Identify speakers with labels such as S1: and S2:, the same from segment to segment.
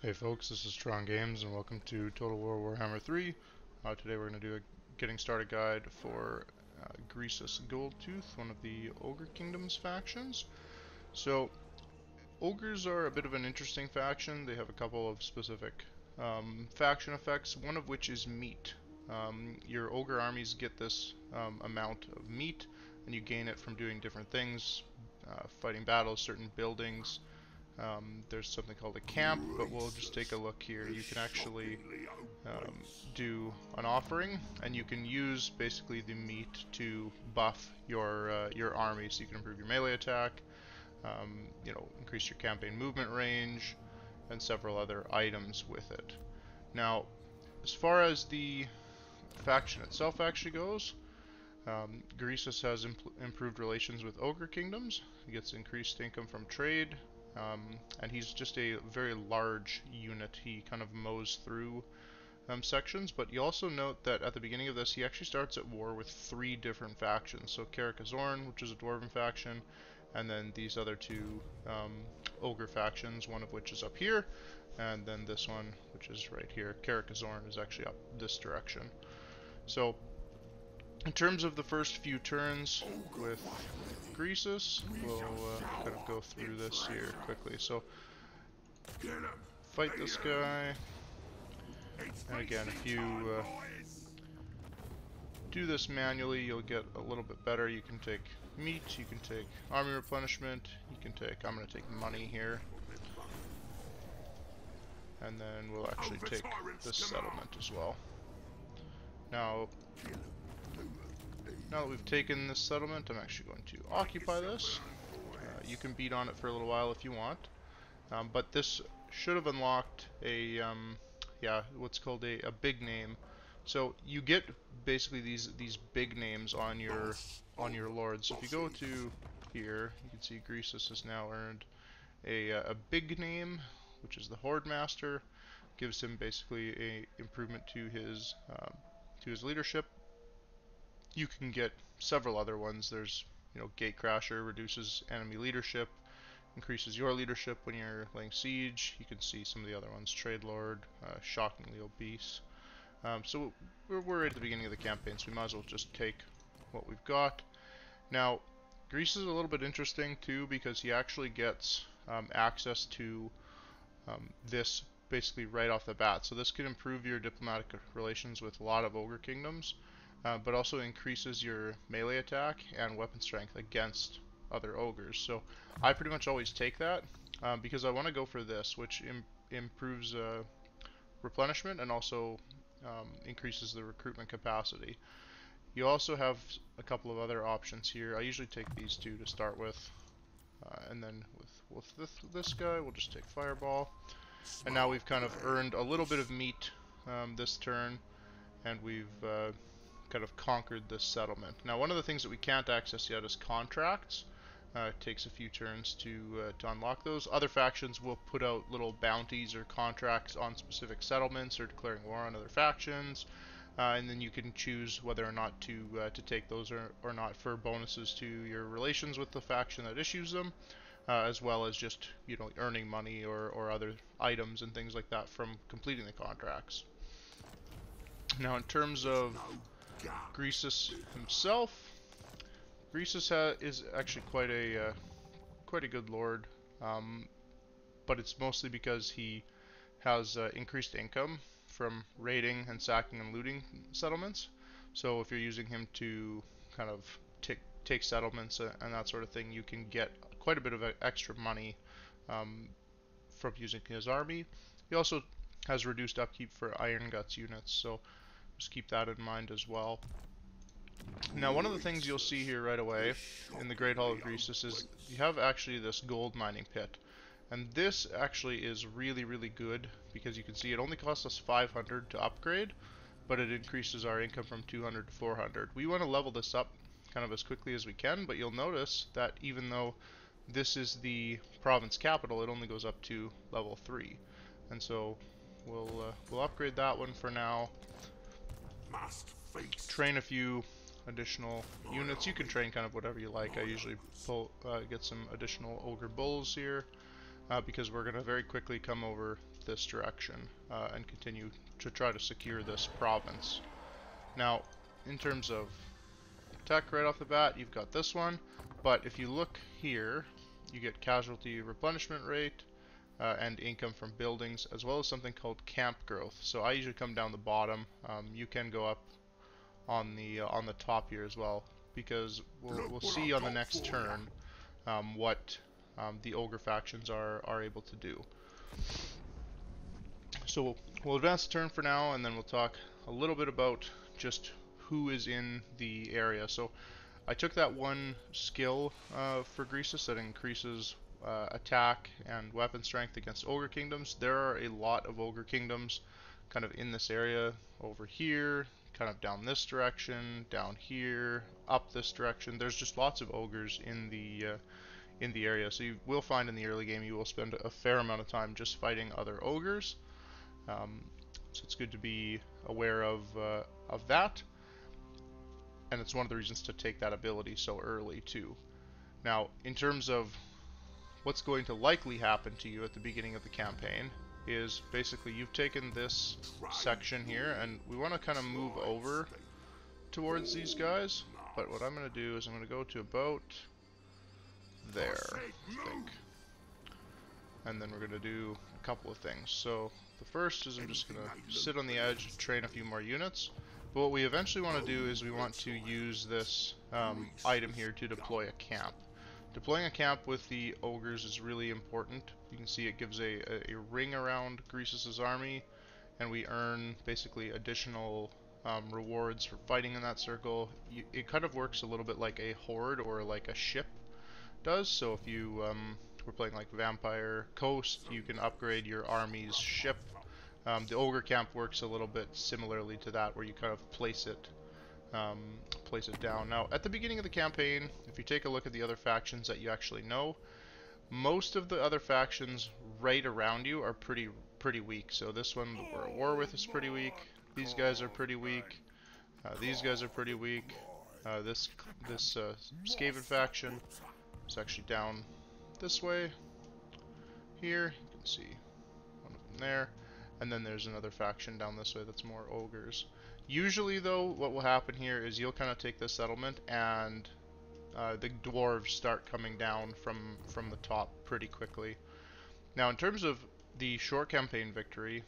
S1: Hey folks, this is Strong Games and welcome to Total War Warhammer 3. Today we're going to do a getting started guide for Greasus Goldtooth, one of the Ogre Kingdoms factions. So, Ogres are a bit of an interesting faction. They have a couple of specific faction effects, one of which is meat. Your Ogre armies get this amount of meat, and you gain it from doing different things, fighting battles, certain buildings. There's something called a camp, but we'll just take a look here. You can actually do an offering, and you can use basically the meat to buff your army, so you can improve your melee attack, increase your campaign movement range, and several other items with it. Now, as far as the faction itself actually goes, Greasus has improved relations with Ogre Kingdoms. He gets increased income from trade. And he's just a very large unit. He kind of mows through sections, but you also note that at the beginning of this he actually starts at war with 3 different factions. So Carrickazorn, which is a dwarven faction, and then these other 2 ogre factions, one of which is up here, and then this one, which is right here. Carrickazorn is actually up this direction. So in terms of the first few turns with Greasus, we'll kind of go through this here quickly. So, fight this guy, and again, if you do this manually, you'll get a little bit better. You can take meat, you can take army replenishment, you can take, I'm going to take money here, and then we'll actually take this settlement as well. Now that we've taken this settlement, I'm actually going to occupy this. You can beat on it for a little while if you want, but this should have unlocked a, what's called a big name. So you get basically these big names on your lords. So if you go to here, you can see Greasus has now earned a big name, which is the Horde Master. Gives him basically a improvement to his leadership. You can get several other ones. There's, Gatecrasher, reduces enemy leadership, increases your leadership when you're laying siege. You can see some of the other ones. Trade Lord, shockingly obese. So we're at the beginning of the campaign, so we might as well just take what we've got. Now, Greasus is a little bit interesting too, because he actually gets access to this basically right off the bat. So this could improve your diplomatic relations with a lot of Ogre Kingdoms. But also increases your melee attack and weapon strength against other ogres. So I pretty much always take that because I want to go for this, which improves replenishment and also increases the recruitment capacity. You also have a couple of other options here. I usually take these 2 to start with, and then with this guy, we'll just take Fireball. And now we've kind of earned a little bit of meat this turn, and we've kind of conquered this settlement. Now, one of the things that we can't access yet is contracts. It takes a few turns to unlock those. Other factions will put out little bounties or contracts on specific settlements or declaring war on other factions, and then you can choose whether or not to take those or not for bonuses to your relations with the faction that issues them, as well as just earning money or other items and things like that from completing the contracts. Now, in terms of Greasus himself, Greasus is actually quite a good lord, but it's mostly because he has increased income from raiding and sacking and looting settlements. So if you're using him to kind of take settlements and that sort of thing, you can get quite a bit of extra money from using his army. He also has reduced upkeep for Iron Guts units, so just keep that in mind as well. Now, one of the things you'll see here right away in the Great Hall of Greasus is you have actually this gold mining pit. And this actually is really, really good because you can see it only costs us 500 to upgrade, but it increases our income from 200 to 400. We want to level this up kind of as quickly as we can, but you'll notice that even though this is the province capital, it only goes up to level 3. And so we'll upgrade that one for now. Train a few additional units. You can train kind of whatever you like. I usually get some additional ogre bulls here. because we're going to very quickly come over this direction and continue to try to secure this province. Now, in terms of tech right off the bat, you've got this one, but if you look here, you get casualty replenishment rate and income from buildings, as well as something called camp growth. So I usually come down the bottom. You can go up on the top here as well, because we'll see on the next turn what the ogre factions are able to do. So we'll advance the turn for now, and then we'll talk a little bit about just who is in the area. So I took that one skill for Greasus that increases attack and weapon strength against Ogre Kingdoms. There are a lot of Ogre Kingdoms kind of in this area, over here, kind of down this direction, down here, up this direction. There's just lots of ogres in the area, so you will find in the early game you will spend a fair amount of time just fighting other ogres. So it's good to be aware of that, and it's one of the reasons to take that ability so early too. Now, in terms of what's going to likely happen to you at the beginning of the campaign is basically you've taken this section here, and we want to kind of move over towards these guys, but what I'm going to do is I'm going to go to about there, I think. And then we're going to do a couple of things. So the first is I'm just going to sit on the edge and train a few more units. But what we eventually want to do is we want to use this item here to deploy a camp. Deploying a camp with the ogres is really important. You can see it gives a ring around Greasus' army, and we earn basically additional rewards for fighting in that circle. It kind of works a little bit like a horde or like a ship does. So if you were playing like Vampire Coast, you can upgrade your army's ship. The ogre camp works a little bit similarly to that, where you kind of place it down. Now, at the beginning of the campaign, if you take a look at the other factions that you actually know, most of the other factions right around you are pretty weak. So this one that we're at war with is pretty weak. These guys are pretty weak. These guys are pretty weak. This Skaven faction is actually down this way. Here you can see one of them there, and then there's another faction down this way that's more ogres. Usually though, what will happen here is you'll kind of take this settlement, and the dwarves start coming down from the top pretty quickly. Now, in terms of the short campaign victory,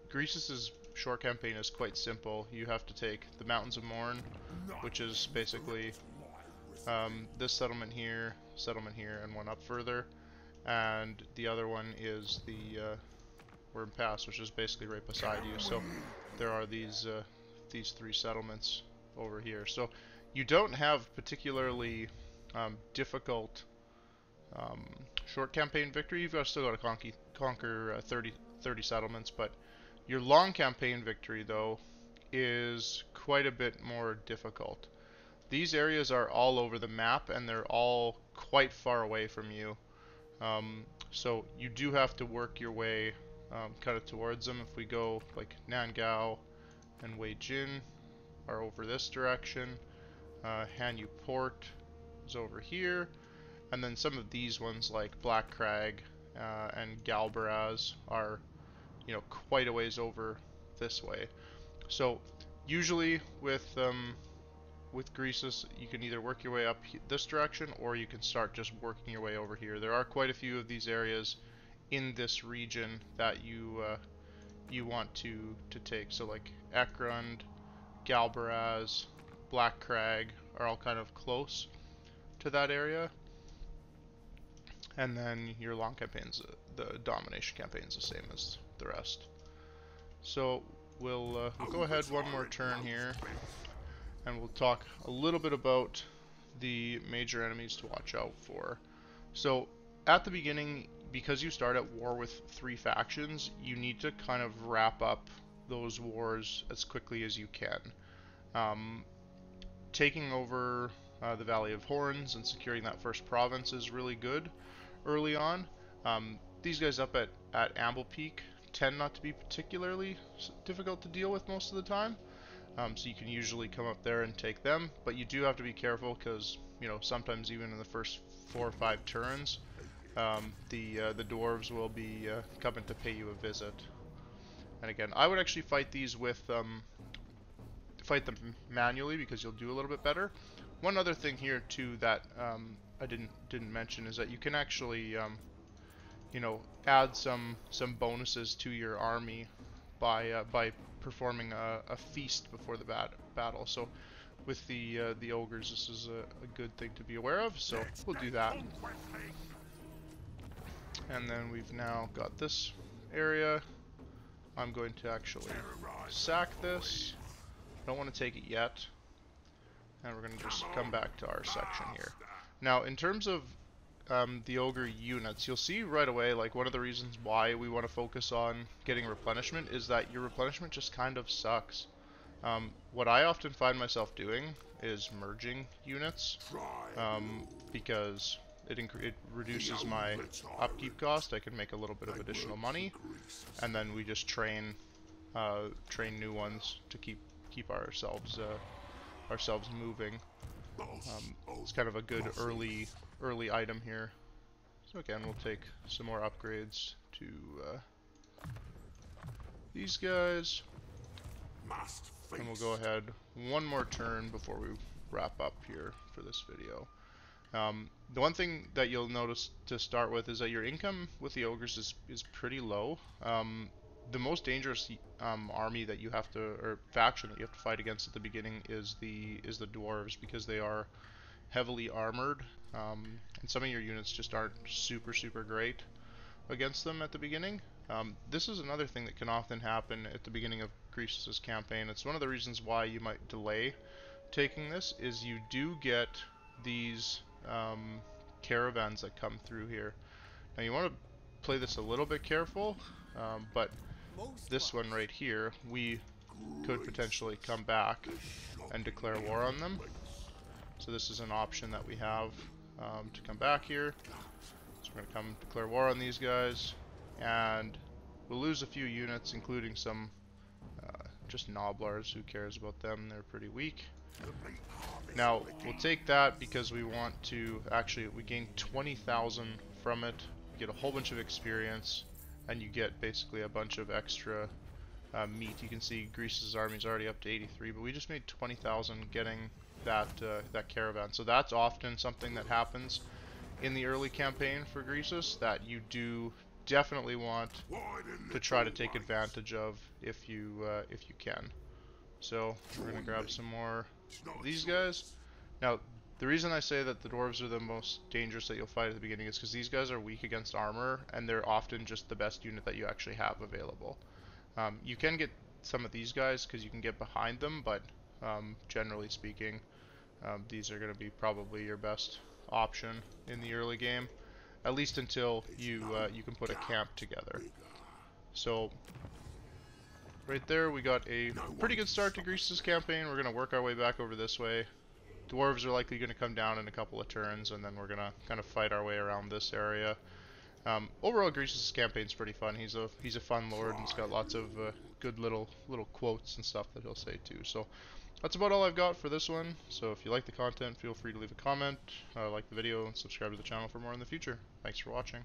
S1: Greasus' short campaign is quite simple. You have to take the Mountains of Morn, which is basically this settlement here, and one up further, and the other one is the Worm Pass, which is basically right beside you. So there are these three settlements over here. So you don't have particularly difficult short campaign victory. You've still got to conquer 30 settlements, but your long campaign victory though is quite a bit more difficult. These areas are all over the map, and they're all quite far away from you. So you do have to work your way kind of towards them. If we go like Nangao and Wei Jin are over this direction, Hanyu Port is over here, and then some of these ones like Black Crag and Galbaraz are, you know, quite a ways over this way. So usually with Greasus, you can either work your way up this direction, or you can start just working your way over here. There are quite a few of these areas in this region that you want to take. So like Ekrund, Galbaraz, Black Crag are all kind of close to that area. And then your long campaigns, the domination campaign is the same as the rest. So we'll go ahead one more turn here, and we'll talk a little bit about the major enemies to watch out for. So at the beginning, because you start at war with 3 factions, you need to kind of wrap up those wars as quickly as you can. Taking over the Valley of Horns and securing that first province is really good early on. These guys up at Amble Peak tend not to be particularly difficult to deal with most of the time. So you can usually come up there and take them, but you do have to be careful because, you know, sometimes even in the first 4 or 5 turns, the dwarves will be coming to pay you a visit. And again, I would actually fight these with fight them manually because you'll do a little bit better. One other thing here too that I didn't mention is that you can actually you know, add some bonuses to your army by performing a feast before the battle. So with the ogres, this is a good thing to be aware of. So we'll do that. And then we've now got this area. I'm going to actually sack this. Don't want to take it yet. And we're going to just come back to our section here. Now, in terms of the ogre units, you'll see right away, like, one of the reasons why we want to focus on getting replenishment is that your replenishment just kind of sucks. What I often find myself doing is merging units, because it reduces my upkeep cost. I can make a little bit of additional money, and then we just train new ones to keep ourselves moving. It's kind of a good early item here. So again, we'll take some more upgrades to these guys, and we'll go ahead one more turn before we wrap up here for this video. The one thing that you'll notice to start with is that your income with the ogres is pretty low. The most dangerous army that you have to, or faction that you have to fight against at the beginning is the dwarves, because they are heavily armored, and some of your units just aren't super great against them at the beginning. This is another thing that can often happen at the beginning of Greasus' campaign. It's one of the reasons why you might delay taking this, is you do get these caravans that come through here. Now you want to play this a little bit careful, but this one right here, we could potentially come back and declare war on them. So this is an option that we have to come back here. So we're going to come declare war on these guys, and we'll lose a few units, including some just Noblars. Who cares about them? They're pretty weak. Now we'll take that because we want to actually, we gain 20,000 from it. We get a whole bunch of experience, and you get basically a bunch of extra meat. You can see Greasus' army is already up to 83, but we just made 20,000 getting that caravan. So that's often something that happens in the early campaign for Greasus that you do definitely want to try to take advantage of if you can. So we're gonna grab some more of these guys. Now, the reason I say that the dwarves are the most dangerous that you'll fight at the beginning is because these guys are weak against armor, and they're often just the best unit that you actually have available. You can get some of these guys because you can get behind them, but generally speaking, these are going to be probably your best option in the early game, at least until you can put a camp together. So right there, we got a pretty good start to Greasus' campaign. We're going to work our way back over this way. Dwarves are likely going to come down in a couple of turns, and then we're going to kind of fight our way around this area. Overall, Greasus' campaign's pretty fun. He's a fun lord, and he's got lots of good little quotes and stuff that he'll say too. So that's about all I've got for this one. So if you like the content, feel free to leave a comment, like the video, and subscribe to the channel for more in the future. Thanks for watching.